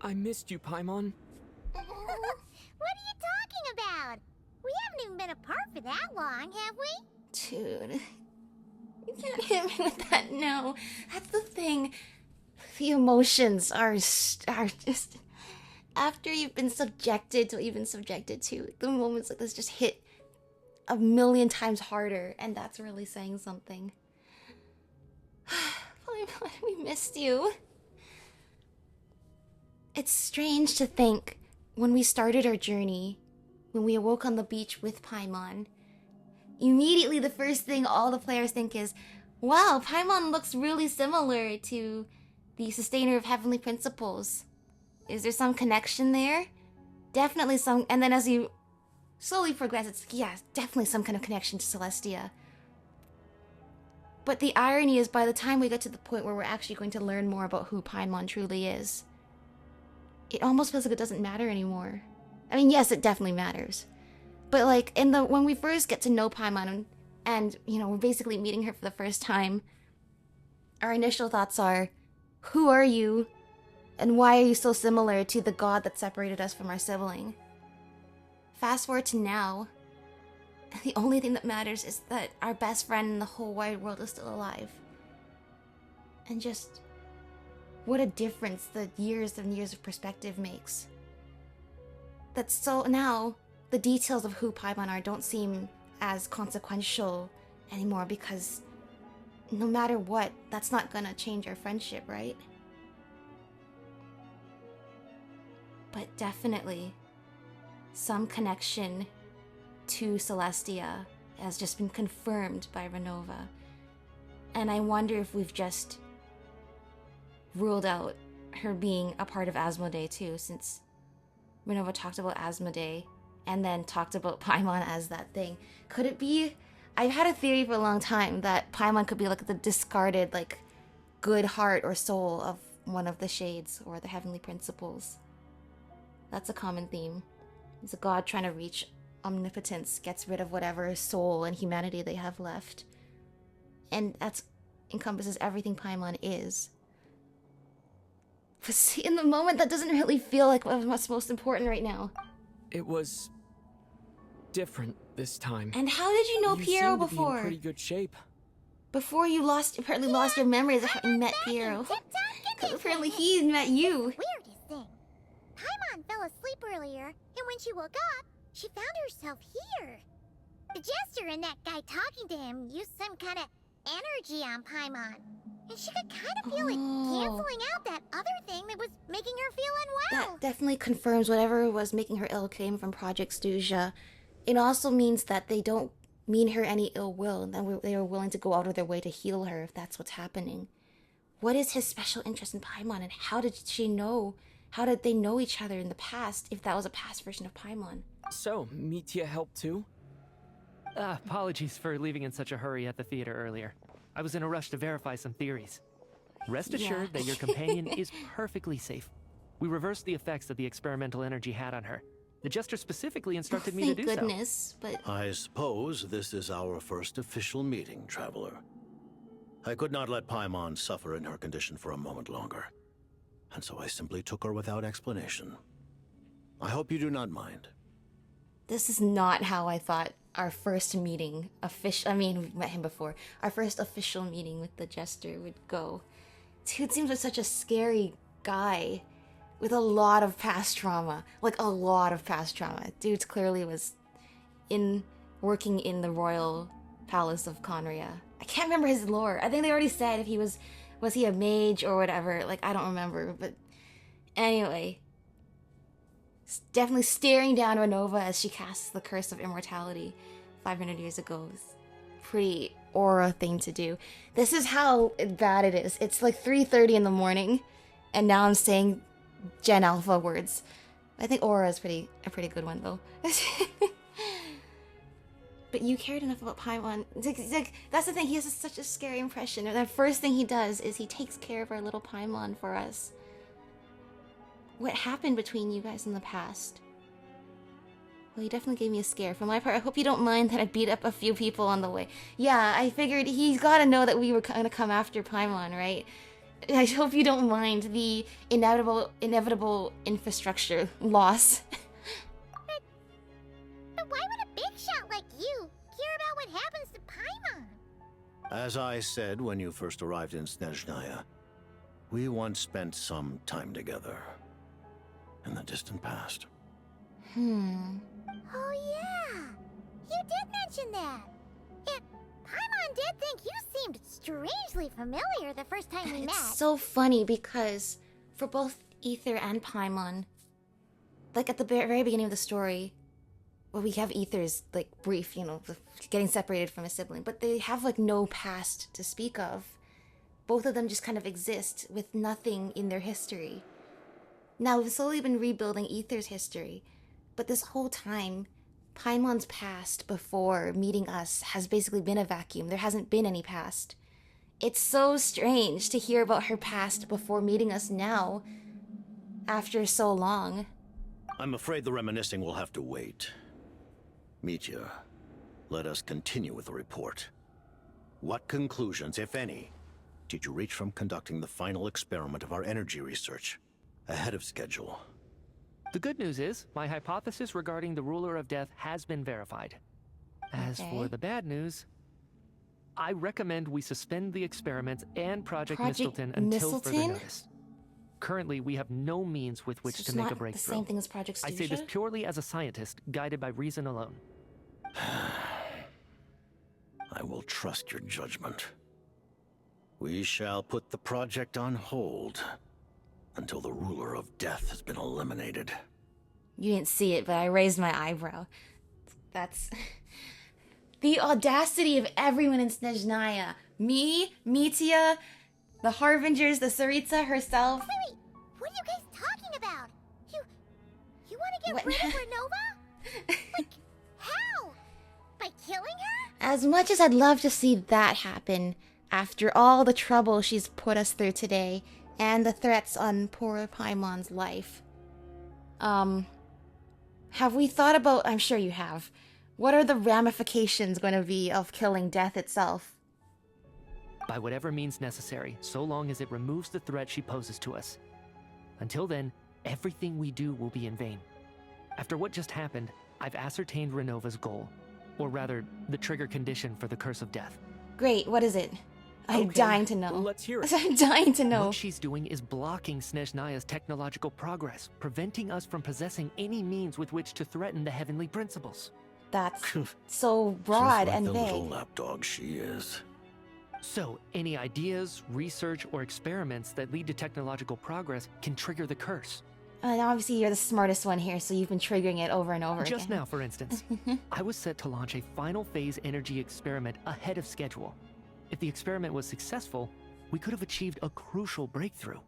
I missed you, Paimon. What are you talking about? We haven't even been apart for that long, have we? Dude, you can't hit me with that. No, that's the thing. The emotions are just after you've been subjected to what you've been subjected to. The moments like this just hit a million times harder, and that's really saying something. We missed you. It's strange to think when we started our journey, when we awoke on the beach with Paimon, immediately the first thing all the players think is, wow, Paimon looks really similar to the Sustainer of Heavenly Principles. Is there some connection there? Definitely some, and then as you slowly progress, it's, yeah, definitely some kind of connection to Celestia. But the irony is, by the time we get to the point where we're actually going to learn more about who Paimon truly is, it almost feels like it doesn't matter anymore. I mean, yes, it definitely matters. But like, when we first get to know Paimon, and, you know, we're basically meeting her for the first time, our initial thoughts are, who are you? And why are you so similar to the god that separated us from our sibling? Fast forward to now, the only thing that matters is that our best friend in the whole wide world is still alive. And just what a difference the years and years of perspective makes. That's so now the details of who Paimon are don't seem as consequential anymore, because no matter what, that's not gonna change our friendship, right? But definitely some connection to Celestia has just been confirmed by Renova. And I wonder if we've just ruled out her being a part of Asmodee too, since Renova talked about Asmodee and then talked about Paimon as that thing. Could it be? I've had a theory for a long time that Paimon could be like the discarded, like, good heart or soul of one of the Shades or the Heavenly Principles. That's a common theme. It's a god trying to reach omnipotence, gets rid of whatever soul and humanity they have left. And that encompasses everything Paimon is. But see, in the moment, that doesn't really feel like what's most important right now. It was different this time. And how did you know Piero seem to be before? in pretty good shape. Before you apparently lost your memories of having met Piero. Because apparently he met you. Weirdest thing. Paimon fell asleep earlier, and when she woke up, she found herself here. The Jester and that guy talking to him used some kind of energy on Paimon. And she could kind of feel it canceling out that other thing that was making her feel unwell. That definitely confirms whatever was making her ill came from Project Stuja. It also means that they don't mean her any ill will, and that they are willing to go out of their way to heal her if that's what's happening. What is his special interest in Paimon, and how did she know? How did they know each other in the past, if that was a past version of Paimon? So, Mitya helped too? Apologies for leaving in such a hurry at the theater earlier. I was in a rush to verify some theories. Rest assured that your companion is perfectly safe. We reversed the effects that the experimental energy had on her. The Jester specifically instructed me to do Thank goodness, but... I suppose this is our first official meeting, Traveler. I could not let Paimon suffer in her condition for a moment longer, and so I simply took her without explanation. I hope you do not mind. This is not how I thought our first meeting, we've met him before, our first official meeting with the Jester would go. Dude seems like such a scary guy with a lot of past trauma. Like, a lot of past trauma. Dude clearly was working in the royal palace of Conria. I can't remember his lore. I think they already said if he was he a mage or whatever. Like, I don't remember, but anyway. Definitely staring down Renova as she casts the Curse of Immortality 500 years ago. It's a pretty aura thing to do. This is how bad it is. It's like 3:30 in the morning, and now I'm saying Gen Alpha words. I think aura is a pretty good one, though. But you cared enough about Paimon. That's the thing, he has such a scary impression. And the first thing he does is he takes care of our little Paimon for us. What happened between you guys in the past? Well, he definitely gave me a scare. For my part, I hope you don't mind that I beat up a few people on the way. Yeah, I figured he's gotta know that we were gonna come after Paimon, right? I hope you don't mind the inevitable infrastructure loss. But why would a big shot like you care about what happens to Paimon? As I said when you first arrived in Snezhnaya, we once spent some time together. In the distant past. Oh yeah, you did mention that. Paimon did think you seemed strangely familiar the first time we met. It's so funny because for both Aether and Paimon, like at the very beginning of the story, well, we have Aether's like brief, you know, getting separated from a sibling, but they have like no past to speak of. Both of them just kind of exist with nothing in their history. Now, we've slowly been rebuilding Aether's history, but this whole time, Paimon's past before meeting us has basically been a vacuum. There hasn't been any past. It's so strange to hear about her past before meeting us now, after so long. I'm afraid the reminiscing will have to wait. Mitya, let us continue with the report. What conclusions, if any, did you reach from conducting the final experiment of our energy research? Ahead of schedule. The good news is, my hypothesis regarding the Ruler of Death has been verified. As for the bad news, I recommend we suspend the experiments and Project Mistleton until further notice. Currently, we have no means with which to make a breakthrough. It's not the same thing as Project Snezhnaya? I say this purely as a scientist, guided by reason alone. I will trust your judgment. We shall put the project on hold until the Ruler of Death has been eliminated. You didn't see it, but I raised my eyebrow. That's... the audacity of everyone in Snezhnaya. Me, Mitya, the Harbingers, the Tsaritsa herself. Wait, what are you guys talking about? You want to get rid of Renova? Like, how? By killing her? As much as I'd love to see that happen, after all the trouble she's put us through today, and the threats on poor Paimon's life. Have we thought about, I'm sure you have, what are the ramifications going to be of killing Death itself? By whatever means necessary, so long as it removes the threat she poses to us. Until then, everything we do will be in vain. After what just happened, I've ascertained Renova's goal. Or rather, the trigger condition for the Curse of Death. Great, what is it? I'm dying to know. Let's hear it. I'm dying to know. What she's doing is blocking Snezhnaya's technological progress, preventing us from possessing any means with which to threaten the heavenly principles. That's so broad Just like and the vague. little lapdog she is. So, any ideas, research, or experiments that lead to technological progress can trigger the curse. And obviously you're the smartest one here, so you've been triggering it over and over Just again. now, for instance, I was set to launch a final phase energy experiment ahead of schedule. If the experiment was successful, we could have achieved a crucial breakthrough.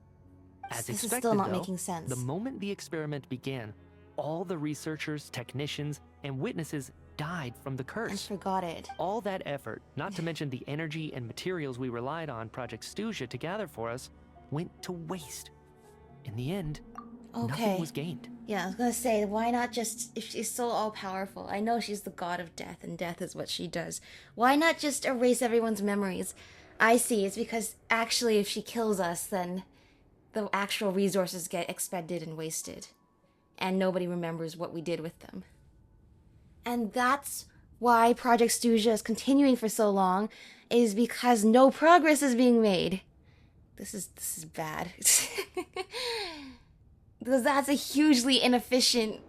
As This is expected, still not though, making sense. the moment the experiment began, all the researchers, technicians, and witnesses died from the I curse. forgot it. All that effort, not to mention the energy and materials we relied on Project Snezhnaya to gather for us, went to waste. In the end, nothing was gained. Yeah, I was gonna say, why not just, if she's so all-powerful, I know she's the god of death, and death is what she does. Why not just erase everyone's memories? I see, it's because actually if she kills us, then the actual resources get expended and wasted. And nobody remembers what we did with them. And that's why Project Snezhnaya is continuing for so long, is because no progress is being made. This is bad. Because that's a hugely inefficient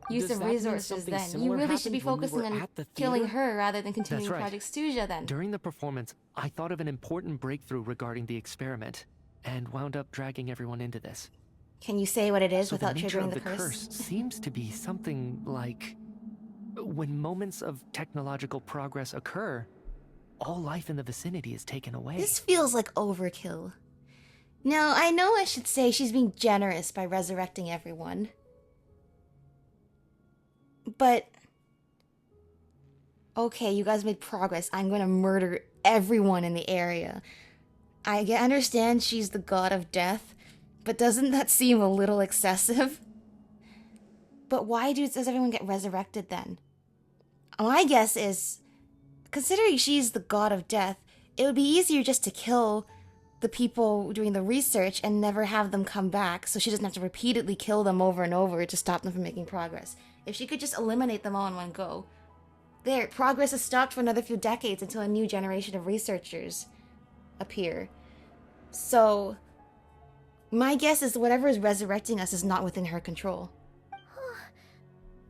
use Does of that mean resources something then. You similar really should be happened when we focusing were on at the killing theater? her rather than continuing That's right. Project Snezhnaya then. During the performance, I thought of an important breakthrough regarding the experiment, and wound up dragging everyone into this. Can you say what it is So without the nature triggering of the the curse seems to be something like... when moments of technological progress occur, all life in the vicinity is taken away. This feels like overkill. Now, I know I should say she's being generous by resurrecting everyone. But... okay, you guys made progress. I'm gonna murder everyone in the area. I understand she's the god of death, but doesn't that seem a little excessive? But why does everyone get resurrected then? My guess is, considering she's the god of death, it would be easier just to kill the people doing the research and never have them come back so she doesn't have to repeatedly kill them over and over to stop them from making progress. If she could just eliminate them all in one go. There, progress is stopped for another few decades until a new generation of researchers appear. So, my guess is whatever is resurrecting us is not within her control.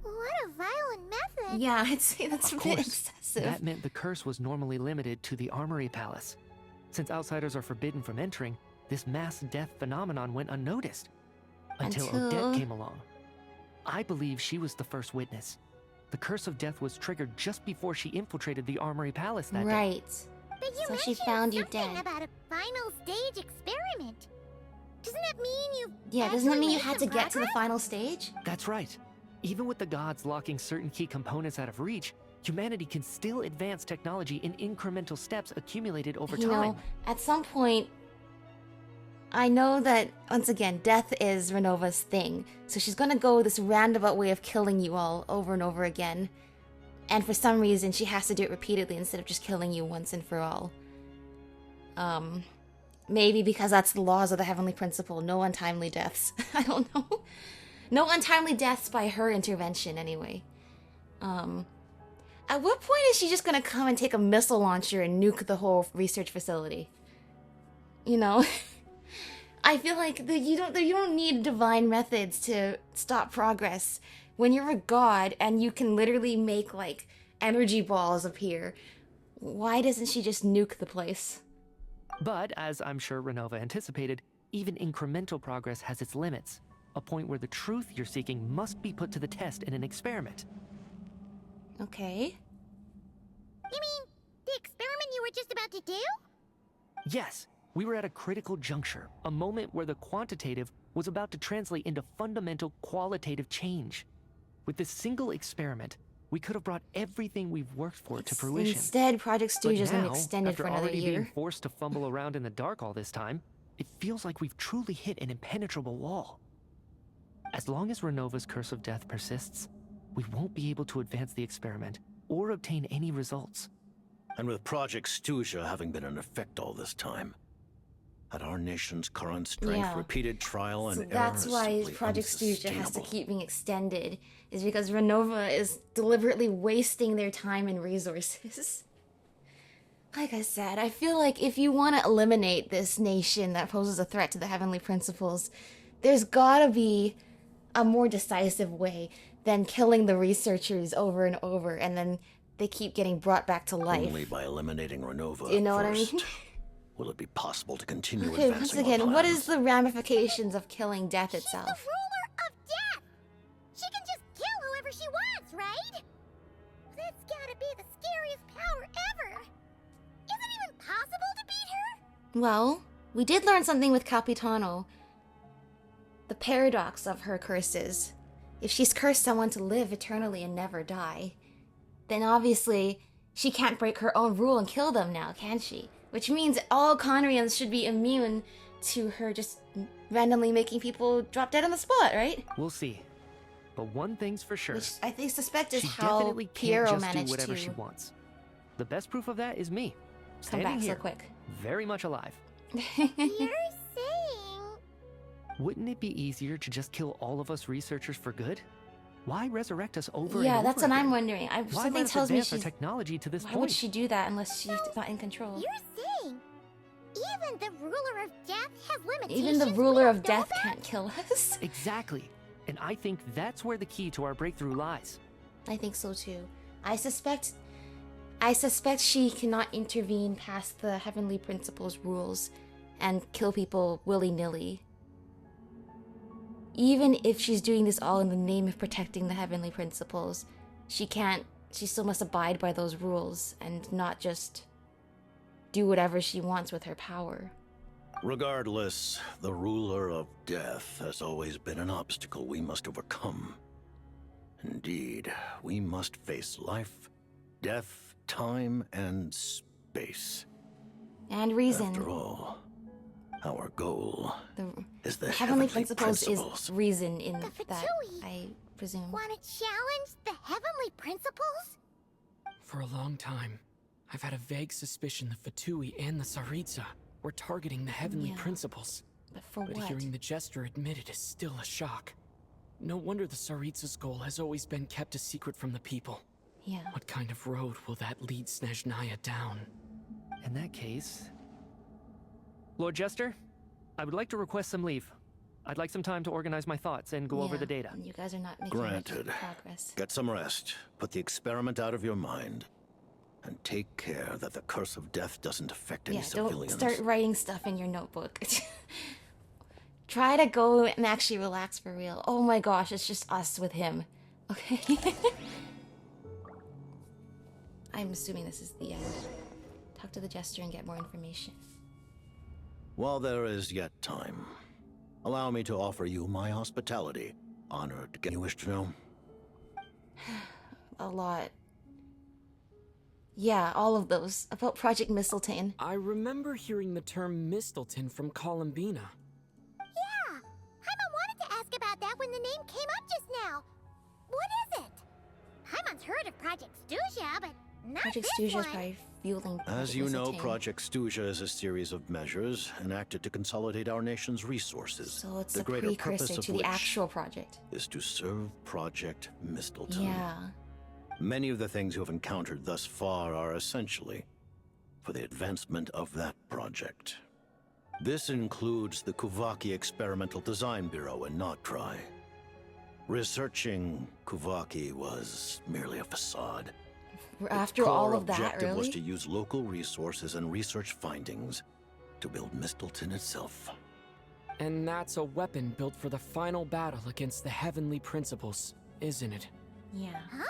What a violent method! Yeah, I'd say that's a Of bit course, excessive. that meant the curse was normally limited to the Armory Palace. Since outsiders are forbidden from entering, this mass death phenomenon went unnoticed. Until Odette came along. I believe she was the first witness. The curse of death was triggered just before she infiltrated the Armory Palace that day. Right. But you So she mentioned found you something dead. about a final stage experiment. Doesn't that mean you? Yeah, doesn't that actually mean you made had to some get to the progress? final stage? That's right. Even with the gods locking certain key components out of reach, humanity can still advance technology in incremental steps accumulated over You time. know, at some point, I know that, once again, death is Renova's thing. So she's gonna go this roundabout way of killing you all over and over again. And for some reason, she has to do it repeatedly instead of just killing you once and for all. Maybe because that's the laws of the Heavenly Principle. No untimely deaths. I don't know. No untimely deaths by her intervention, anyway. At what point is she just gonna come and take a missile launcher and nuke the whole research facility? You know? I feel like you don't need divine methods to stop progress. When you're a god and you can literally make, like, energy balls appear, why doesn't she just nuke the place? But, as I'm sure Renova anticipated, even incremental progress has its limits. A point where the truth you're seeking must be put to the test in an experiment. Okay. You mean the experiment you were just about to do? Yes, we were at a critical juncture, a moment where the quantitative was about to translate into fundamental qualitative change. With this single experiment, we could have brought everything we've worked for to fruition. Instead, Project But Stooge has been now, extended after for another already being year. forced to fumble around in the dark all this time, it feels like we've truly hit an impenetrable wall. As long as Renova's curse of death persists, we won't be able to advance the experiment or obtain any results. And with Project Stooja having been in effect all this time, at our nation's current strength, Yeah. repeated trial and So error that's is why simply Project Stooja has to unsustainable. keep being extended, is because Renova is deliberately wasting their time and resources. Like I said, I feel like if you want to eliminate this nation that poses a threat to the Heavenly Principles, there's gotta be a more decisive way than killing the researchers over and over, and then they keep getting brought back to life. Only by eliminating Renova You know what I first mean? will it be possible to continue Okay, advancing once again, our what plans. is the ramifications of killing death She's the itself? ruler of death. She can just kill whoever she wants, right? That's gotta be the scariest power ever. Is it even possible to beat her? Well, we did learn something with Capitano. The paradox of her curses. If she's cursed someone to live eternally and never die, then obviously she can't break her own rule and kill them now, can she? Which means all Conrians should be immune to her just randomly making people drop dead on the spot, right? We'll see. But one thing's for sure. Which I suspect is She how definitely can't Piero just do managed whatever to she wants. The best proof of that is me. come Standing back here, so quick. very much alive. You're saying... Wouldn't it be easier to just kill all of us researchers for good? Why resurrect us over and Yeah, over that's what I'm again? wondering. Why Something let us tells me advance our she's... technology to this Why point? would she do that unless she's not in control? You're saying... Even the ruler of death has limitations? Even the we ruler don't of know death about? can't kill us. Exactly. And I think that's where the key to our breakthrough lies. I think so too. I suspect she cannot intervene past the Heavenly Principles rules and kill people willy-nilly. Even if she's doing this all in the name of protecting the Heavenly Principles, she still must abide by those rules and not just do whatever she wants with her power. Regardless, the ruler of death has always been an obstacle we must overcome. Indeed, we must face life, death, time, and space. And reason. After all, our goal The is the Heavenly heavenly Principles principles. is reason in The that, Fatui. I presume. Want to challenge the heavenly principles? For a long time, I've had a vague suspicion the Fatui and the Tsaritsa We're targeting the heavenly Yeah. principles. But for But what? hearing the Jester admit it is still a shock. No wonder the Tsaritsa's goal has always been kept a secret from the people. Yeah. What kind of road will that lead Snezhnaya down? In that case... Lord Jester, I would like to request some leave. I'd like some time to organize my thoughts and go over Yeah, the data. and you guys are not making Granted. much progress. Get some rest, put the experiment out of your mind, and take care that the curse of death doesn't affect any Yeah, don't civilians. start writing stuff in your notebook. Try to go and actually relax for real. Oh my gosh, it's just us with him. Okay. I'm assuming this is the end. Talk to the Jester and get more information. While there is yet time, allow me to offer you my hospitality. Honored. You wish to know? A lot. Yeah, all of those. About Project Mistletoe. I remember hearing the term Mistleton from Columbina. Yeah, Paimon wanted to ask about that when the name came up just now. What is it? Paimon's heard of Project Stuja, but not Project this Stuja is one. probably fueling As Project you know, Mistletoe. Project Stuja is a series of measures enacted to consolidate our nation's resources. So it's the a greater purpose precursor of to the which actual project. is to serve Project Mistleton. Yeah. Many of the things you have encountered thus far are essentially for the advancement of that project. This includes the Kuvaki Experimental Design Bureau in Nocturne. Researching Kuvaki was merely a facade. After Its all core of that, objective was really? to use local resources and research findings to build Mistleton itself. And that's a weapon built for the final battle against the heavenly principles, isn't it? Yeah. Huh?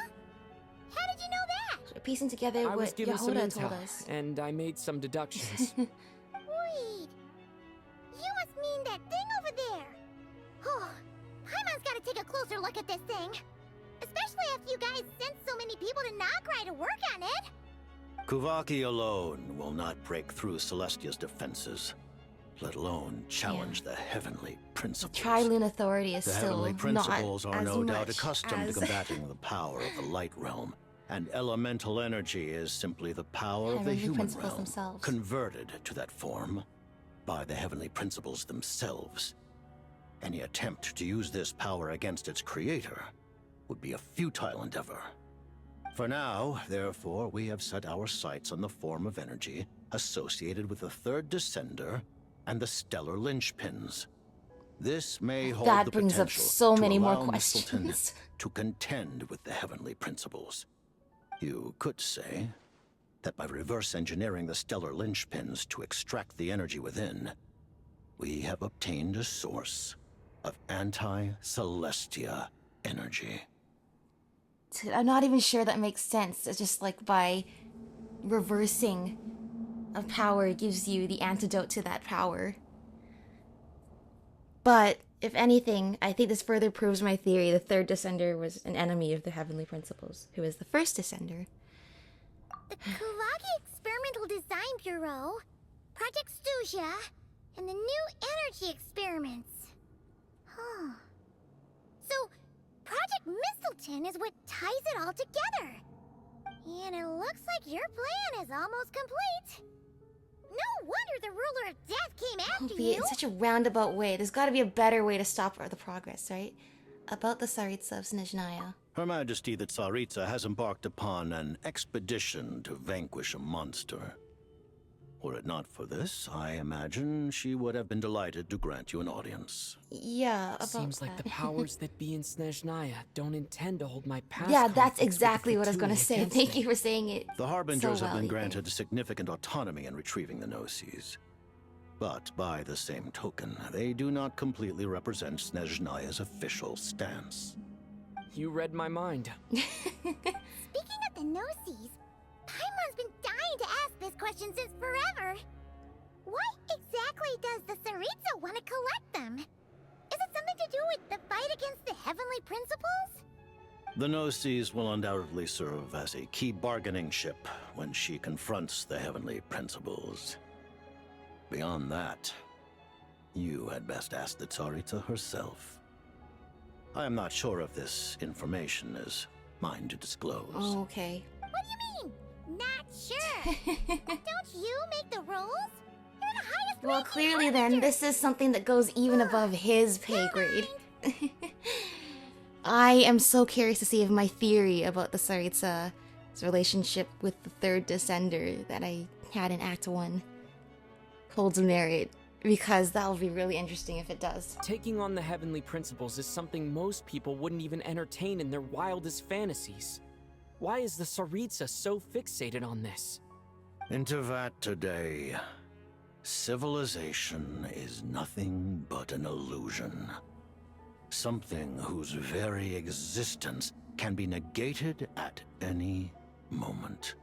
How did you know that? So piecing together I was what given some Yehuda told intel, us. and I made some deductions. Wait. You must mean that thing over there. Oh, Paimon's gotta take a closer look at this thing. Especially after you guys sent so many people to Nocturne to work on it. Kuvaki alone will not break through Celestia's defenses, let alone challenge the heavenly principles. Trilune Authority is The still heavenly principles not are as no doubt much accustomed as to combating the power of the light realm, and elemental energy is simply the power of the Heavenly human principles realm, themselves. converted to that form by the heavenly principles themselves. Any attempt to use this power against its creator would be a futile endeavor. For now, therefore, we have set our sights on the form of energy associated with the third descender and the stellar linchpins. This may hold That the brings up potential so to many more allow Mistleton questions. to contend with the heavenly principles. You could say that by reverse engineering the stellar linchpins to extract the energy within, we have obtained a source of anti-Celestia energy. I'm not even sure that makes sense. It's just like by reversing a power gives you the antidote to that power. But if anything, I think this further proves my theory. The third descender was an enemy of the heavenly principles, who is the first descender. The Kuvaki Experimental Design Bureau, Project Stuja, and the new energy experiments. Huh. So, Project Mistleton is what ties it all together. And it looks like your plan is almost complete. No wonder the ruler of death came after Be it you. in such a roundabout way. There's got to be a better way to stop the progress, right? About the Tsaritsa of Snezhnaya. Her Majesty the Tsaritsa has embarked upon an expedition to vanquish a monster. Were it not for this, I imagine she would have been delighted to grant you an audience. Yeah, about Seems like that. the powers that be in Snezhnaya don't intend to hold my past Yeah, that's conflicts with the exactly what I was going to Fatui say. against Thank me. you for saying it. The Harbingers so have well, been Ethan. granted significant autonomy in retrieving the Gnosis. But by the same token, they do not completely represent Snezhnaya's official stance. You read my mind. Speaking of the Gnosis, Paimon's been dying to ask this question since forever. Why exactly does the Tsaritsa want to collect them? Is it something to do with the fight against the heavenly principles? The Gnosis will undoubtedly serve as a key bargaining chip when she confronts the heavenly principles. Beyond that, you had best ask the Tsaritsa herself. I am not sure if this information is mine to disclose. Oh, okay. What do you mean? Not sure. Don't you make the rules? You're the Well, clearly then, this is something that goes even above his pay grade. I am so curious to see if my theory about the Tsaritsa's relationship with the third descender that I had in Act 1 holds merit, because that'll be really interesting if it does. Taking on the heavenly principles is something most people wouldn't even entertain in their wildest fantasies. Why is the Tsaritsa so fixated on this? Intervat today. Civilization is nothing but an illusion. Something whose very existence can be negated at any moment.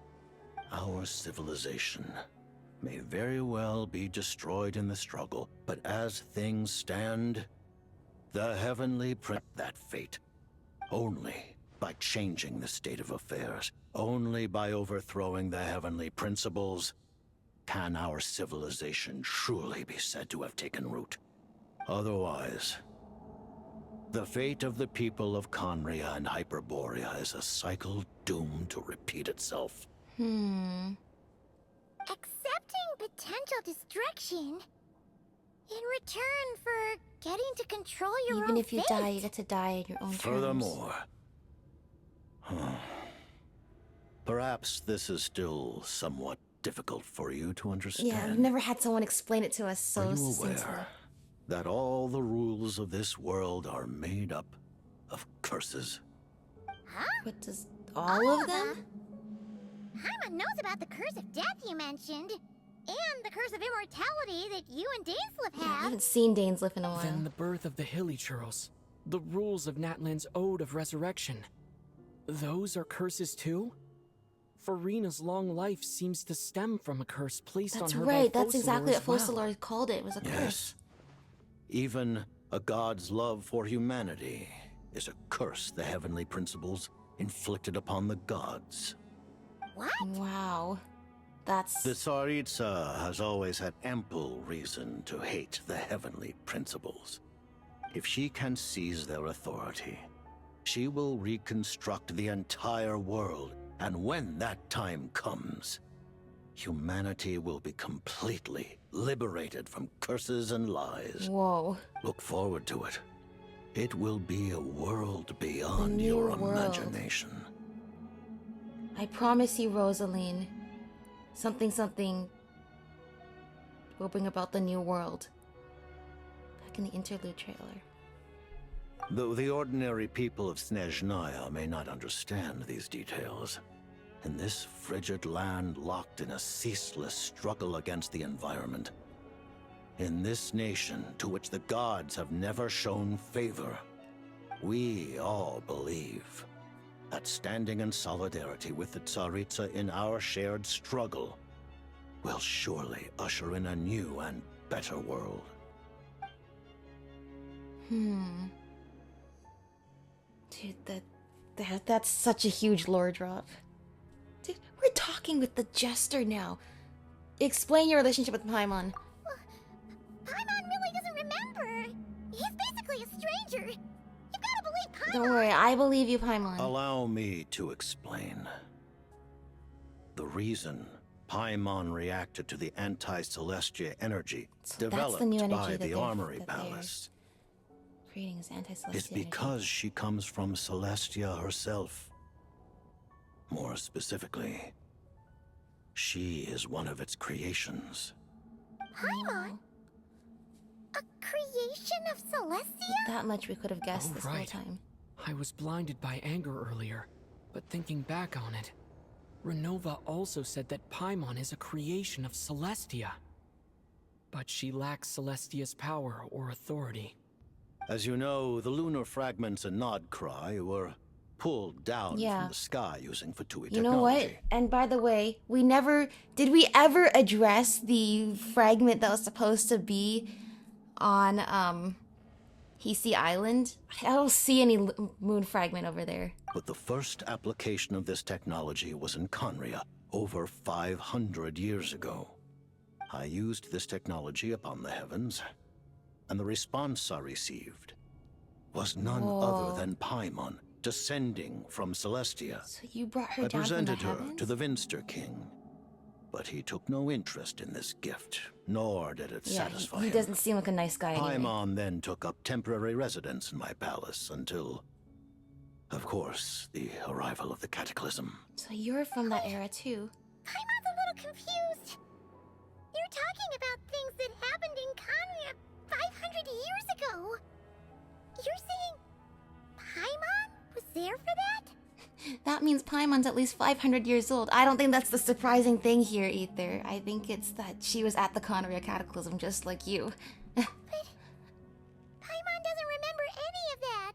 Our civilization may very well be destroyed in the struggle, but as things stand, the heavenly that fate. Only by changing the state of affairs, only by overthrowing the heavenly principles, can our civilization truly be said to have taken root. Otherwise, the fate of the people of Conria and Hyperborea is a cycle doomed to repeat itself. Accepting potential destruction in return for getting to control your own Even if you fate. die, you get to die in your own terms. Furthermore, perhaps this is still somewhat difficult for you to understand. Yeah, we've never had someone explain it to us so Are you succinctly. aware that all the rules of this world are made up of curses? What does all of them? Paimon knows about the curse of death you mentioned, and the curse of immortality that you and Dainsleif I have. haven't seen Dainsleif in a while. Then the birth of the Hilly Churls, the rules of Natlan's Ode of Resurrection. Those are curses too? Farina's long life seems to stem from a curse placed That's on her right, by that's exactly Focalor what as well. Focalor called it. It was a curse. Yes. Even a god's love for humanity is a curse the heavenly principles inflicted upon the gods. What? Wow. That's... The Tsaritsa has always had ample reason to hate the heavenly principles. If she can seize their authority, she will reconstruct the entire world, and when that time comes, humanity will be completely liberated from curses and lies. Whoa. Look forward to it. It will be a world beyond new your world. imagination. I promise you, Rosaline. Something will bring about the new world. Back in the interlude trailer. Though the ordinary people of Snezhnaya may not understand these details, in this frigid land locked in a ceaseless struggle against the environment, in this nation to which the gods have never shown favor, we all believe that standing in solidarity with the Tsaritsa in our shared struggle will surely usher in a new and better world. Dude, that's such a huge lore drop. Dude, we're talking with the Jester now. Explain your relationship with Paimon. Paimon really doesn't remember. He's basically a stranger. You've got to believe Paimon. Don't worry, I believe you, Paimon. Allow me to explain. The reason Paimon reacted to the anti-Celestia energy So that's developed the new energy by that the they're- Armory that they're Palace creating this anti-celestial is because she comes from Celestia herself. More specifically, she is one of its creations. Paimon? A creation of Celestia? That much we could have guessed Oh, this right. whole time. I was blinded by anger earlier, but thinking back on it, Renova also said that Paimon is a creation of Celestia. But she lacks Celestia's power or authority. As you know, the lunar fragments in Nodcry were pulled down Yeah. from the sky using Fatui You know what? technology. And by the way, did we ever address the fragment that was supposed to be on, Hisi Island? I don't see any moon fragment over there. But the first application of this technology was in Conria over 500 years ago. I used this technology upon the heavens, and the response I received was none Whoa. other than Paimon descending from Celestia. So you brought her I down from the presented her heavens? to the Vinster King, but he took no interest in this gift, nor did it Yeah, satisfy he him. doesn't seem like a nice guy anyway. Paimon then took up temporary residence in my palace until, of course, the arrival of the Cataclysm. So you're from that era too. Paimon's a little confused. You're talking about things that happened in Conria 500 years ago. You're saying Paimon was there for that? That means Paimon's at least 500 years old. I don't think that's the surprising thing here either. I think it's that she was at the Conria Cataclysm just like you. But Paimon doesn't remember any of that.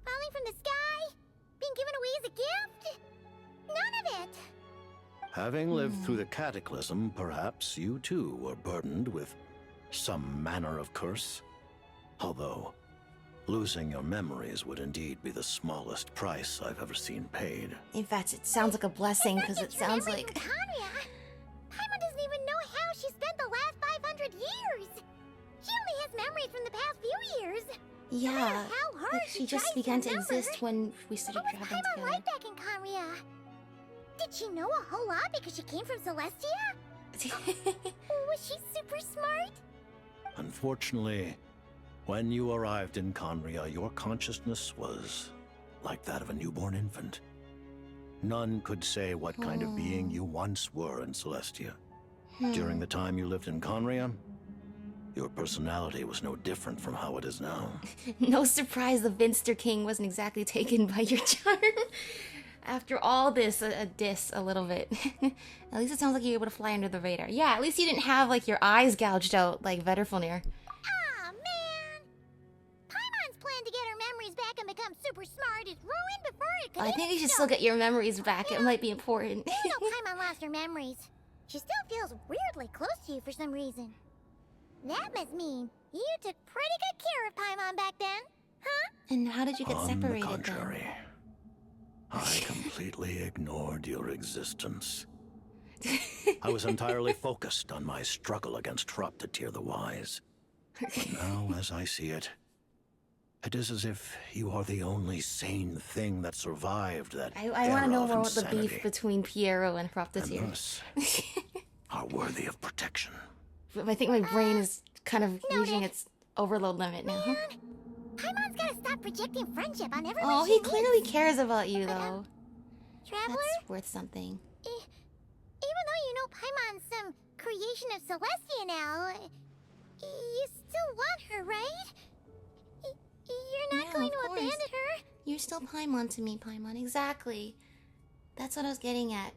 Falling from the sky, being given away as a gift, none of it. Having lived through the Cataclysm, perhaps you too were burdened with some manner of curse. Although, losing your memories would indeed be the smallest price I've ever seen paid. In fact, it sounds like a blessing because it sounds like... Conria. Paimon doesn't even know how she spent the last 500 years. She only has memories from the past few years. Yeah, No matter how hard like she just tries began to remember, exist when we started what was traveling Paimon together. like back in Conria? Did she know a whole lot because she came from Celestia? Was she super smart? Unfortunately, when you arrived in Conria, your consciousness was like that of a newborn infant. None could say what kind of being you once were in Celestia. During the time you lived in Conria, your personality was no different from how it is now. No surprise the Vinster King wasn't exactly taken by your charm. After all this, a diss a little bit. At least it sounds like you're able to fly under the radar. Yeah, at least you didn't have like your eyes gouged out like Vetterfilnir. Aw, man. Paimon's plan to get her memories back and become super smart is ruined before it could I think you even should start. still get your memories back. It might be important. Even though Paimon lost her memories, she still feels weirdly close to you for some reason. That must mean you took pretty good care of Paimon back then, huh? And how did you get On separated the then? contrary, I completely ignored your existence. I was entirely focused on my struggle against Troptatir the Wise. But now, as I see it, it is as if you are the only sane thing that survived that I want to know era more of about the beef insanity, between Piero and and Troptatir. thus are worthy of protection. I think my brain is kind of reaching its overload limit now. Paimon's gotta stop projecting friendship on everyone Oh, she he meets. clearly cares about you though. Traveler, That's worth something. even though you know Paimon's some creation of Celestia now, you still want her, right? You're not Yeah, going of to course. abandon her? You're still Paimon to me, Paimon. Exactly. That's what I was getting at.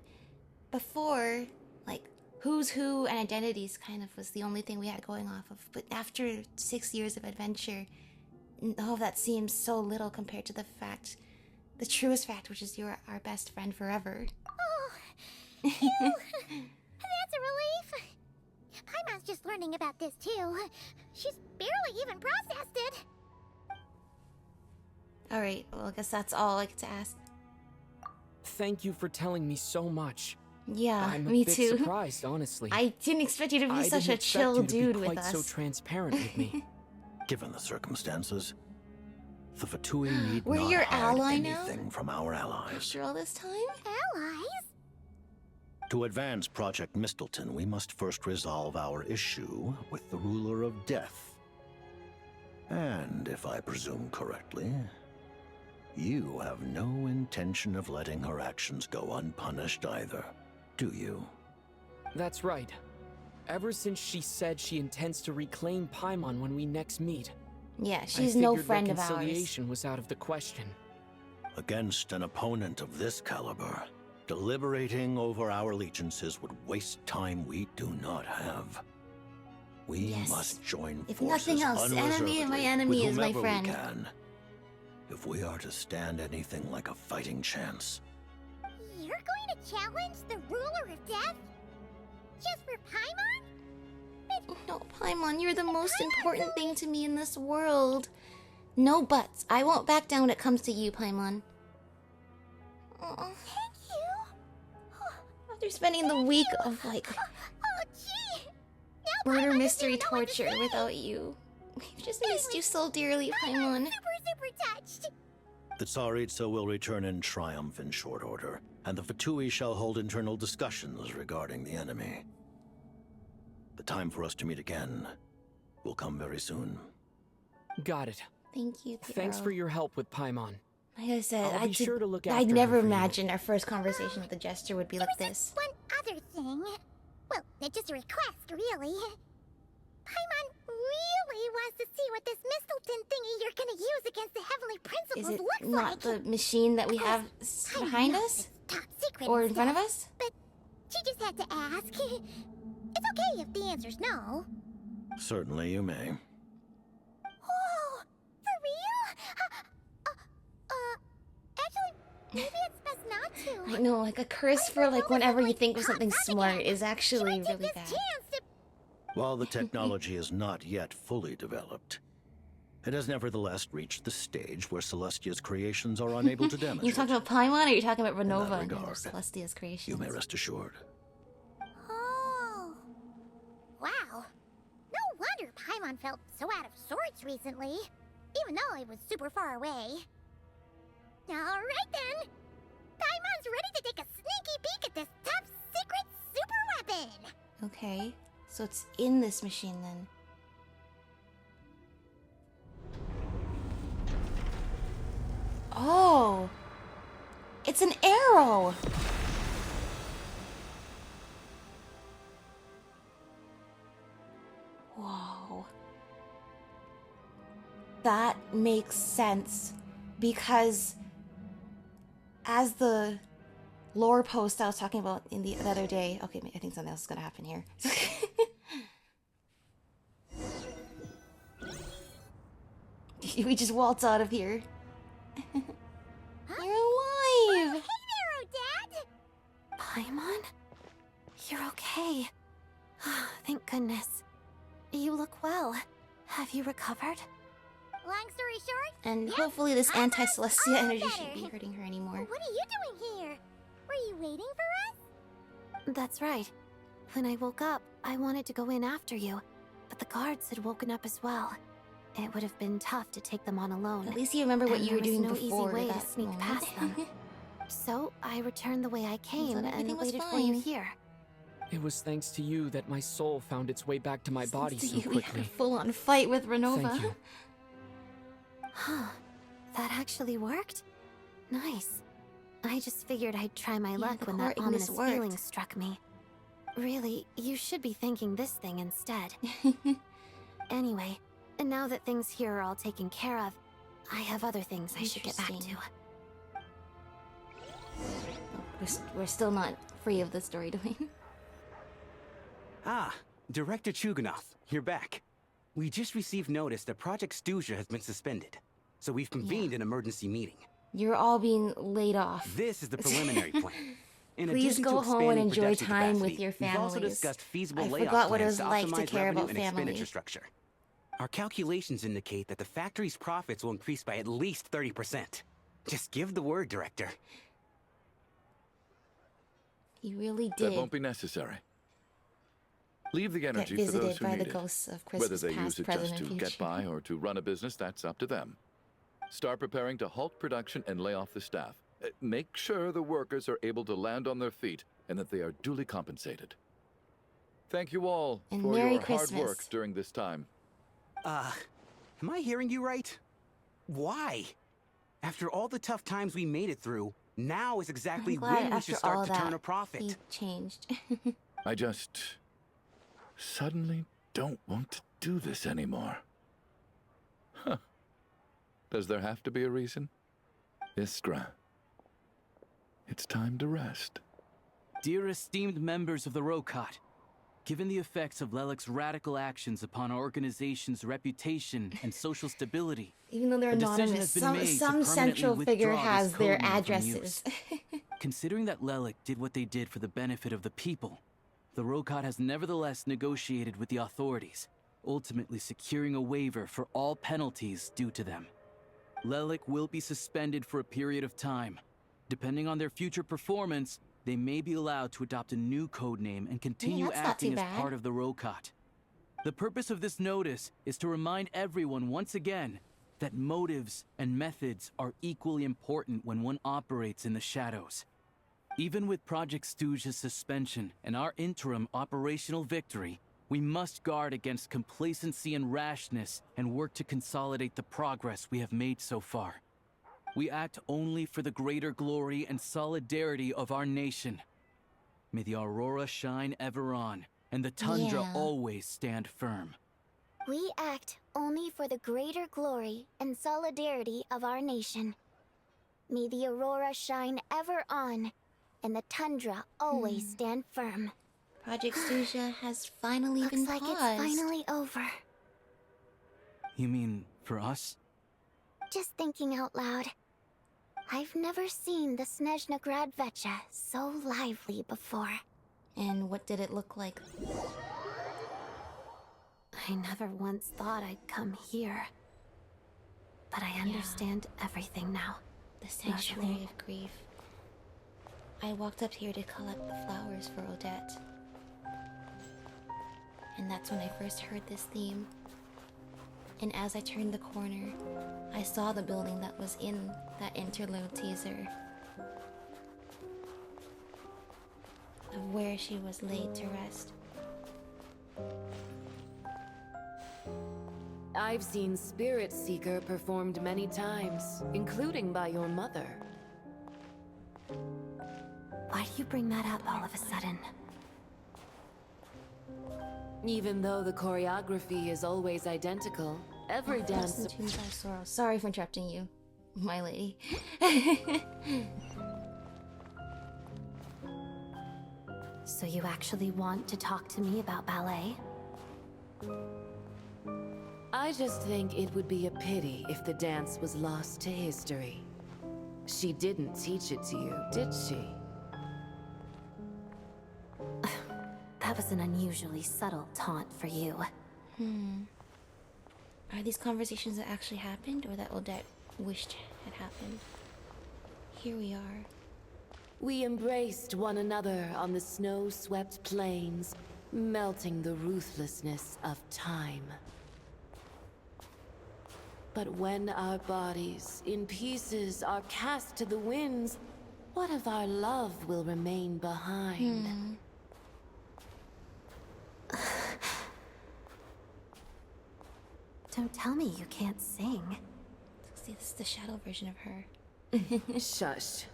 Before, like, who's who and identities kind of was the only thing we had going off of. But after 6 years of adventure, all of that seems so little compared to the truest fact, which is you're our best friend forever. Oh, phew. That's a relief. Paimon's just learning about this too. She's barely even processed it. Alright, well, I guess that's all I get to ask. Thank you for telling me so much. Yeah, I'm a me bit too. surprised, honestly. I didn't expect you to be I such didn't a expect chill you to dude be with quite us. so transparent with me. Given the circumstances, the Fatui need We're not your hide ally now? anything from our allies. After all this time? Allies? To advance Project Mistleton, we must first resolve our issue with the Ruler of Death. And if I presume correctly, you have no intention of letting her actions go unpunished either, do you? That's right. Ever since she said she intends to reclaim Paimon when we next meet, Yeah, I she's no figured friend of ours. reconciliation was out of the question. Against an opponent of this caliber, deliberating over our allegiances would waste time we do not have. We Yes. must join If forces nothing else, enemy of my unreservedly enemy with is my whomever friend. we can, if we are to stand anything like a fighting chance. You're going to challenge the ruler of death? Just for Paimon? No, Paimon, you're the most important thing to me in this world. No buts. I won't back down when it comes to you, Paimon. Oh, Thank you. after spending the week of, like, Oh, gee. Now murder, Paimon doesn't mystery, even know what to torture say. without you. We've just missed you so dearly, I'm Paimon. super touched. The Tsaritsa will return in triumph in short order, and the Fatui shall hold internal discussions regarding the enemy. The time for us to meet again will come very soon. Got it. Thank you, Thanks for your help with Paimon. Like I said, I'll be sure to look after I'd her never for you. imagined our first conversation with the Jester would be like this. One other thing. Well, it's just a request, really. Paimon really wants to see what this Mistelton thingy you're gonna use against the Heavenly Is Principles it looks not like. the machine that we have I behind know us? it's top secret Or and in front of stuff, us? But she just had to ask. It's okay if the answer's no. Certainly you may. Oh, for real? Actually, maybe it's best not to. I know, like a curse for like whenever you think of something smart is actually Take really this bad. chance to While the technology is not yet fully developed, it has nevertheless reached the stage where Celestia's creations are unable to damage You talking it. about Paimon or are you talking about that Renova and regard, Celestia's creations? You may rest assured. Oh. Wow. No wonder Paimon felt so out of sorts recently, even though it was super far away. Alright then. Paimon's ready to take a sneaky peek at this top secret super weapon. Okay, so it's in this machine then. Oh! It's an arrow! Whoa. That makes sense because as the lore post I was talking about in the other day, okay, I think something else is gonna happen here. We just waltz out of here. You're alive! Hey there, Odette! Paimon? You're okay. Thank goodness. You look well. Have you recovered? Long story short, And Yep, hopefully this I'm anti-Celestia all energy better. shouldn't be hurting her anymore. what are you doing here? Were you waiting for us? That's right. When I woke up, I wanted to go in after you, but the guards had woken up as well. It would have been tough to take them on alone. At least you remember what and you were there was doing no before easy way that to sneak moment. past them. So I returned the way I came thought everything and was waited for you fine. here. It was thanks to you that my soul found its way back to my body so We had a quickly. full-on fight with Renova. Thank you. Huh. That actually worked? Nice. I just figured I'd try my luck the when core that Ignis ominous worked. feeling struck me. Really, you should be thanking this thing instead. Anyway, and now that things here are all taken care of, I have other things I should get back to. Interesting. We're still not free of the story domain. Ah, Director Chuganoff, you're back. We just received notice that Project Stuzia has been suspended, so we've convened an emergency meeting. You're all being laid off. This is the preliminary plan. In Please addition go to home and expanding enjoy production time with capacity, your we've also families. discussed feasible I layoff forgot what it plans was to like to optimize care revenue about and family. expenditure structure. Our calculations indicate that the factory's profits will increase by at least 30%. Just give the word, Director. You really That did won't be necessary. Leave the get energy for those visited who by need the it. ghosts of Whether Christmas they past, use it present, just and to future. get by or to run a business, that's up to them. Start preparing to halt production and lay off the staff. Make sure the workers are able to land on their feet and that they are duly compensated. Thank you all And for Merry your hard Christmas. work during this time. Am I hearing you right? Why? After all the tough times we made it through, now is exactly I'm glad when we after should all start to that turn a profit. he changed. I just suddenly don't want to do this anymore. Huh. Does there have to be a reason? Iskra, it's time to rest. Dear esteemed members of the Rokot, given the effects of Lelek's radical actions upon our organization's reputation and social stability, Even though they're a decision anonymous, has been made to some permanently central figure withdraw has this their code name from addresses. considering that Lelek did what they did for the benefit of the people, the Rokot has nevertheless negotiated with the authorities, ultimately securing a waiver for all penalties due to them. Lelek will be suspended for a period of time. Depending on their future performance, they may be allowed to adopt a new codename and continue that's not acting too as bad. part of the Rokot. The purpose of this notice is to remind everyone once again that motives and methods are equally important when one operates in the shadows. Even with Project Stooge's suspension and our interim operational victory, we must guard against complacency and rashness and work to consolidate the progress we have made so far. We act only for the greater glory and solidarity of our nation. May the aurora shine ever on, and the tundra Yeah. always stand firm. We act only for the greater glory and solidarity of our nation. May the aurora shine ever on, and the tundra always stand firm. Project Stooge has finally Looks been like paused. it's finally over. You mean for us? Just thinking out loud. I've never seen the Snezhnaya so lively before. And what did it look like? I never once thought I'd come here. But I understand everything now. The sanctuary of grief. I walked up here to collect the flowers for Odette. And that's when I first heard this theme. And as I turned the corner, I saw the building that was in that interlude teaser of where she was laid to rest. I've seen Spirit Seeker performed many times, including by your mother. Why do you bring that up all of a sudden? Even though the choreography is always identical, every dance... Listen to our sorrow. Sorry for interrupting you, my lady. So you actually want to talk to me about ballet? I just think it would be a pity if the dance was lost to history. She didn't teach it to you, did she? That was an unusually subtle taunt for you. Are these conversations that actually happened or that Odette wished had happened? Here we are. We embraced one another on the snow-swept plains, melting the ruthlessness of time. But when our bodies, in pieces, are cast to the winds, what of our love will remain behind? Don't tell me you can't sing. See, this is the shadow version of her. Shush.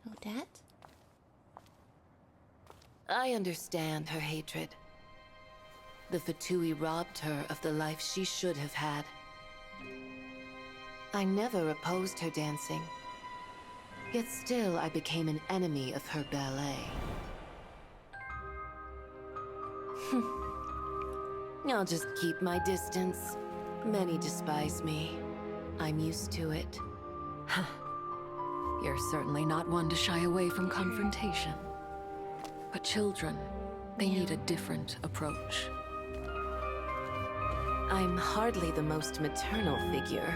Odette? I understand her hatred. The Fatui robbed her of the life she should have had. I never opposed her dancing. Yet still I became an enemy of her ballet. I'll just keep my distance. Many despise me. I'm used to it. You're certainly not one to shy away from confrontation. But children, they need a different approach. I'm hardly the most maternal figure.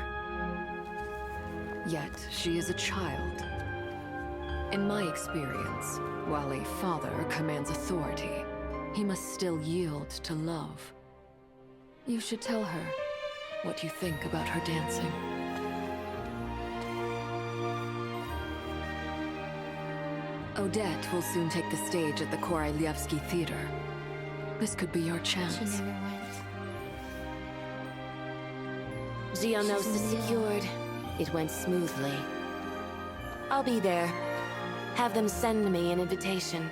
Yet, she is a child. In my experience, while a father commands authority, he must still yield to love. You should tell her what you think about her dancing. Odette will soon take the stage at the Koralyevsky Theater. This could be your chance. She never went. Geonos is secured. It went smoothly. I'll be there. Have them send me an invitation.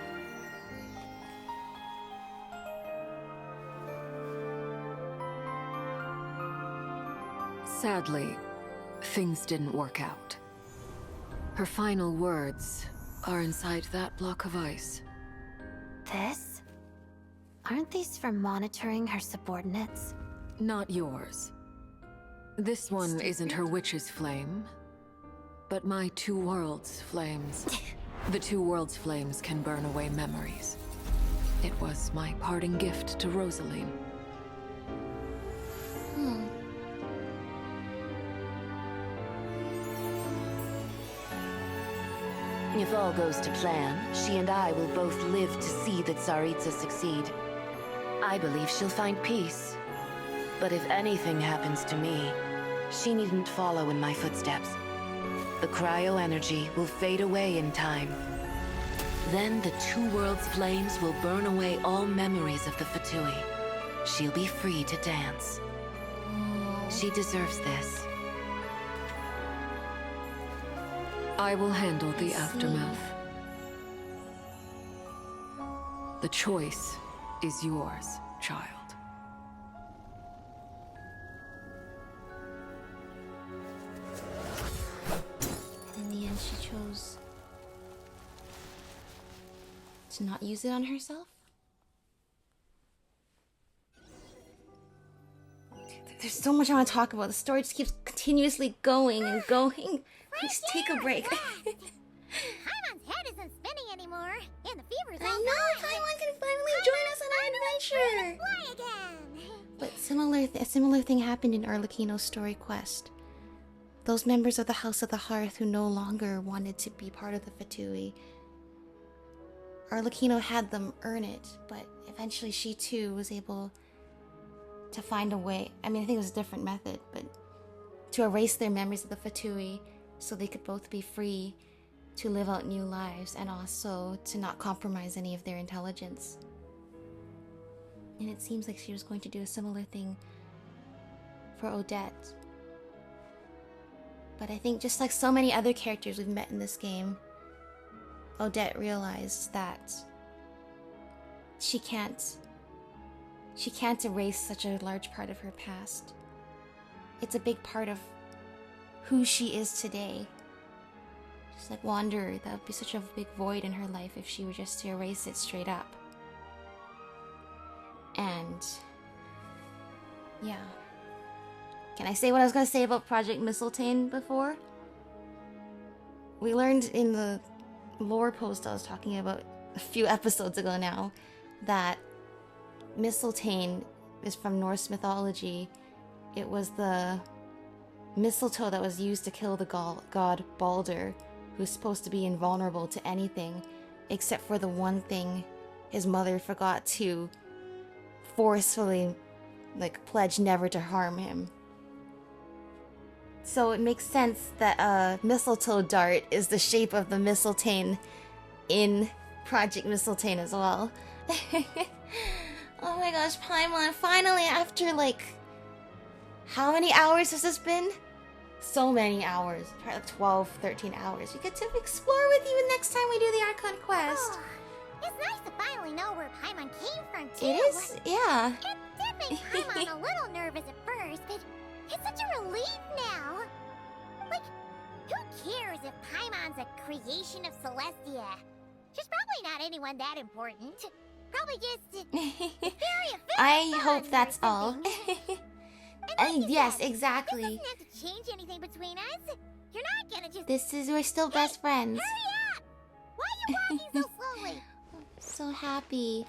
Sadly, things didn't work out. Her final words are inside that block of ice. This? Aren't these for monitoring her subordinates? Not yours. This one isn't her witch's flame, but my two worlds' flames. The two worlds' flames can burn away memories. It was my parting gift to Rosaline. If all goes to plan, she and I will both live to see the Tsaritsa succeed. I believe she'll find peace. But if anything happens to me, She needn't follow in my footsteps. The cryo energy will fade away in time. Then the two worlds' flames will burn away all memories of the Fatui. She'll be free to dance. She deserves this. I will handle the aftermath. The choice is yours, child. In the end, she chose to not use it on herself. There's so much I want to talk about. The story just keeps continuously going and going. Please take a break. Paimon's head isn't spinning anymore, and the fever's all I know, gone. Paimon can finally join us on our adventure. Fly again. But a similar thing happened in Arlecchino's story quest. Those members of the House of the Hearth who no longer wanted to be part of the Fatui, Arlecchino had them earn it, but eventually she too was able to find a way. I mean, I think it was a different method, but to erase their memories of the Fatui so they could both be free to live out new lives and also to not compromise any of their intelligence. And it seems like she was going to do a similar thing for Odette. But I think just like so many other characters we've met in this game, Odette realized that she can't erase such a large part of her past. It's a big part of who she is today. Just like Wanderer, that would be such a big void in her life if she were just to erase it straight up. And yeah. Can I say what I was going to say about Project Mistletoe before? We learned in the lore post I was talking about a few episodes ago now that Mistletoe is from Norse mythology. It was the mistletoe that was used to kill the god Balder, who's supposed to be invulnerable to anything except for the one thing his mother forgot to forcefully pledge never to harm him. So it makes sense that a mistletoe dart is the shape of the mistletoe in Project Mistletoe as well. Oh my gosh, Paimon, finally, after how many hours has this been? So many hours, probably 12, 13 hours. We get to explore with you next time we do the Archon quest. Oh, it's nice to finally know where Paimon came from, too. It is, yeah. It did make Paimon a little nervous at first, but it's such a relief now. Who cares if Paimon's a creation of Celestia? She's probably not anyone that important. Probably just very I hope that's all. Yes, said, exactly. This doesn't have to change anything between us. You're not gonna just... We're still best friends. Hurry up! Why are you walking so slowly? I'm so happy.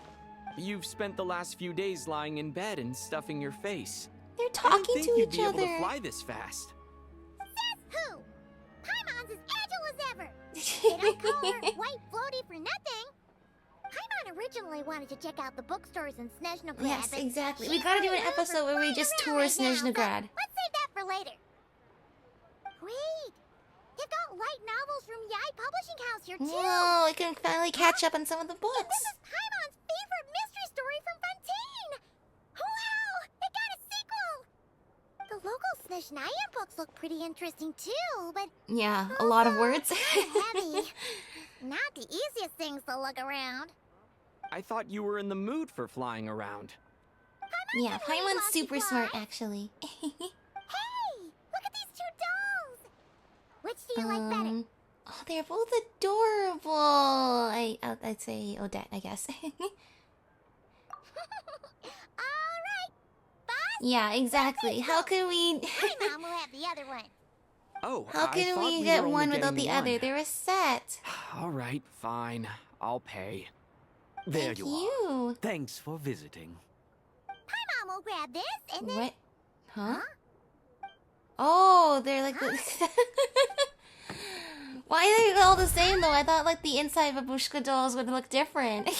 You've spent the last few days lying in bed and stuffing your face. They're I talking didn't think to you'd each be other. able to fly this fast. Says who? Paimon's as agile as ever. They don't call her White Floaty for nothing. Paimon originally wanted to check out the bookstores in Snezhnaya. Yes, exactly. We she's gotta do an running around episode where we just tour right now, Snezhnaya. so let's save that for later. Wait, they've got light novels from Yai Publishing House here too. Whoa, we can finally catch up on some of the And books. this is Paimon's favorite mystery story from Fontaine. Wow, they got a sequel. The local Snezhnaya books look pretty interesting too, but Yeah, a lot of words. heavy. Not the easiest things to lug around. I thought you were in the mood for flying around. Yeah, definitely Paimon's loves to super fly. smart, actually. Hey, look at these two dolls. Which do you like better? Oh, they're both adorable. I'd say Odette, I guess. All right, boss. Yeah, exactly. How could we? My mom will have the other one. Oh, How I can thought we were get only one without getting the other? one. They're a set. All right, fine. I'll pay. There Thank you are. you. Thanks for visiting. Mom will grab this and then... What? Huh? Oh, they're like the... Why are they all the same though? I thought the inside babushka dolls would look different. How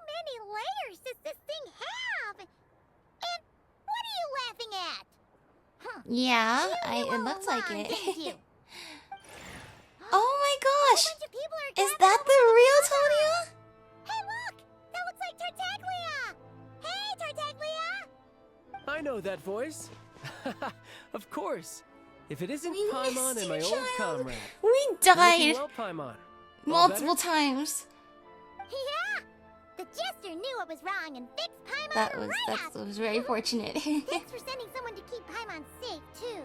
many layers does this thing have? And what are you laughing at? Yeah, You knew it all looks like along, it. didn't you? Oh my gosh! A bunch of people are Is gathered that over the the real plaza. Tonya? Hey, look! That looks like Tartaglia! Hey, Tartaglia! I know that voice. Of course. If it isn't We Paimon missed and you, my old child. comrade. We You died looking well, Paimon? All multiple better? times. Yeah! The jester knew it was wrong and fixed Paimon That was right that up. was very fortunate. Thanks for sending someone to keep Paimon safe, too.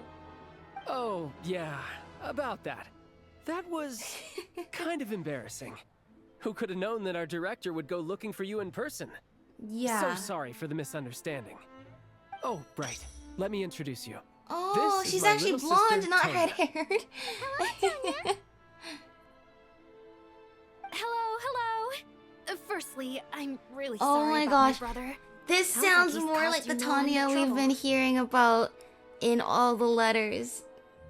Oh, yeah. About that. That was kind of embarrassing. Who could have known that our director would go looking for you in person? Yeah. So sorry for the misunderstanding. Oh, right. Let me introduce you. Oh, This is she's my actually little blonde, sister, not Tonya. red-haired. Hello. Firstly, I'm really Oh sorry my about gosh. my brother. This Sounds like sounds he's more caused like the you more Tanya we've trouble. been hearing about in all the letters.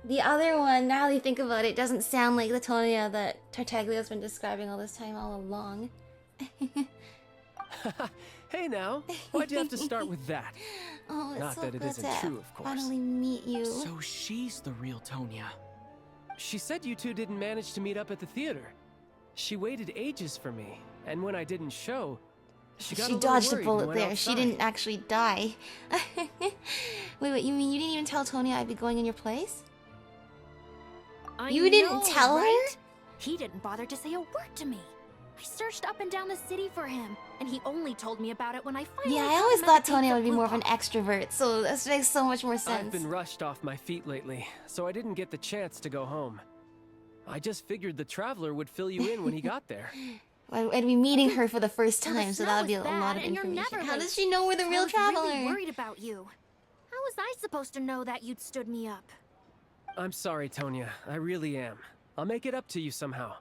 The other one, now that you think about it, doesn't sound like the Tanya that Tartaglia's been describing all this time all along. Hey now, why'd you have to start with that? Oh, it's Not so that it good isn't to true, of course. finally meet you. So she's the real Tonya. She said you two didn't manage to meet up at the theater. She waited ages for me, and when I didn't show, she got a She little dodged a worried and bullet went there. She outside. didn't actually die. Wait, you mean you didn't even tell Tonya I'd be going in your place? You didn't tell her? He didn't bother to say a word to me. I searched up and down the city for him, and he only told me about it when I finally Yeah, I found always him at thought the gates Tonya of would be more of an Blue Paw. extrovert, so this makes so much more I've sense. been rushed off my feet lately, so I didn't get the chance to go home. I just figured the Traveler would fill you in when he got there. I'd be meeting her for the first Well, the time, so snow that would be is a lot bad, of and you're information. never How late. does she know we're the I real was Traveler? really worried about you. How was I supposed to know that you'd stood me up? I'm sorry, Tonya. I really am. I'll make it up to you somehow.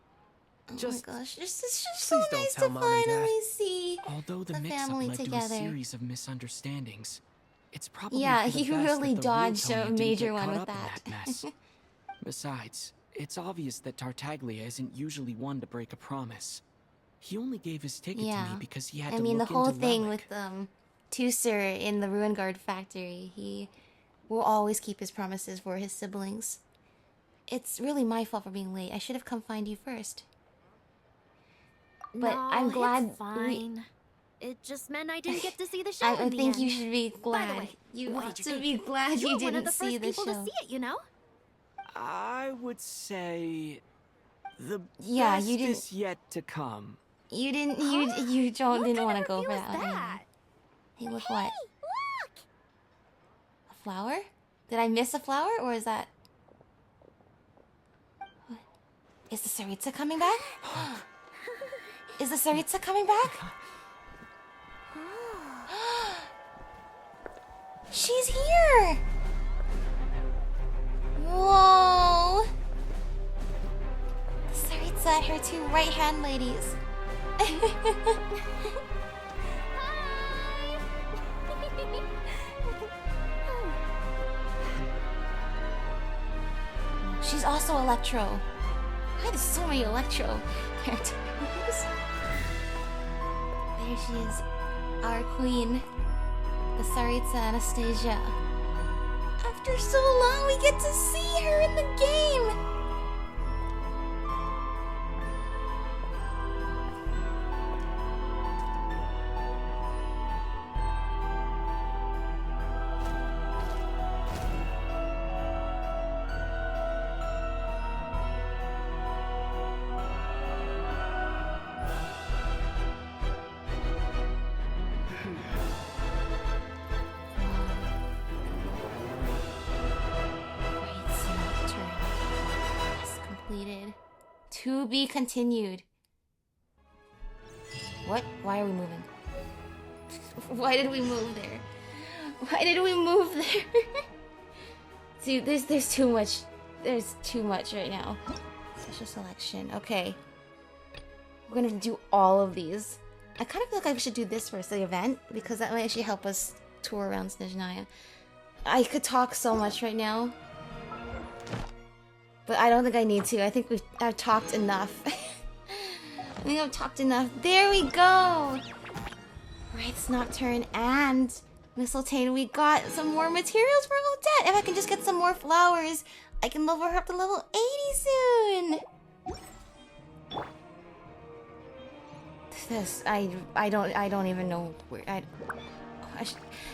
Just, oh my gosh, it's just so please don't nice tell to Mom and Dad. finally see Although the the mix-up family led to a together. series of misunderstandings, it's probably Yeah, for the you best really that the real dodged a Tonya didn't major get one caught with up in that. mess. Besides, it's obvious that Tartaglia isn't usually one to break a promise. He only gave his ticket to Yeah. me because he had I to mean, the look whole into thing Relic. with Tusser in the Ruin Guard factory, he will always keep his promises for his siblings. It's really my fault for being late. I should have come find you first. But No, I'm glad it's fine. It just meant I didn't get to see the show I in the think end. you should be glad. By the way, You what ought did you to think? be glad You you were one of didn't the see first the people show. to see it, you know? I would say the Yeah, best you didn't- is yet to come. You didn't. Huh? You don't What didn't kind want of to go for review that is one. that? Hey, look what? Look! A flower? Did I miss a flower, or is that? What? Is the Saritsa coming back? Is the Saritsa coming back? She's here! Whoa! The Saritsa and her two right-hand ladies. She's also Electro. Why there's so many Electro characters? There she is, our queen, the Saritsa Anastasia. After so long, we get to see her in the game. Wraith's Nocturne is completed. To be continued. What? Why are we moving? Why did we move there? Why did we move there? Dude, there's too much. There's too much right now. Special selection. Okay. We're gonna do all of these. I kind of feel like I should do this first, the event, because that might actually help us tour around Snezhnaya. I could talk so much right now. But I don't think I need to. I think I've talked enough. I think I've talked enough. There we go! Wraith's Nocturne and Mistletoe, we got some more materials for Odette. If I can just get some more flowers, I can level her up to level 80 soon. This, I don't even know where,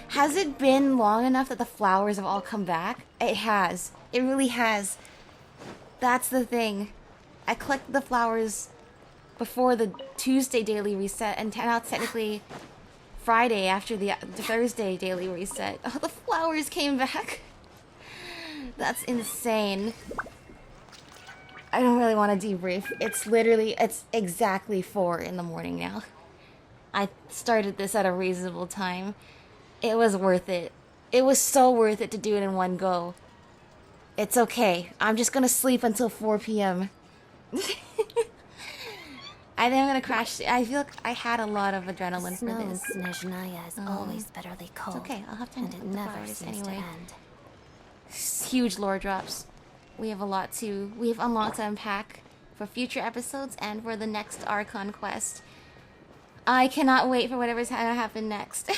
has it been long enough that the flowers have all come back? It has. It really has. That's the thing. I collected the flowers before the Tuesday daily reset, and now it's technically Friday after the Thursday daily reset. Oh, the flowers came back. That's insane. I don't really want to debrief. It's exactly 4 in the morning now. I started this at a reasonable time. It was worth it. It was so worth it to do it in one go. It's okay. I'm just gonna sleep until 4 p.m. I think I'm gonna crash. I feel like I had a lot of adrenaline for this. Snezhnaya is always bitterly cold. It's okay. I'll have time and to it put the never flowers seems anyway. to end. Huge lore drops. We have a lot to. We have unlocked to unpack for future episodes and for the next Archon quest. I cannot wait for whatever's gonna happen next.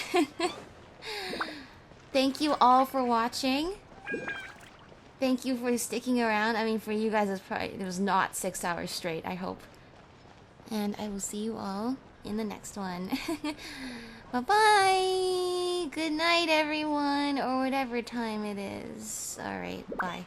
Thank you all for watching. Thank you for sticking around. I mean, for you guys, it was not 6 hours straight, I hope. And I will see you all in the next one. Bye-bye! Good night, everyone, or whatever time it is. Alright, bye.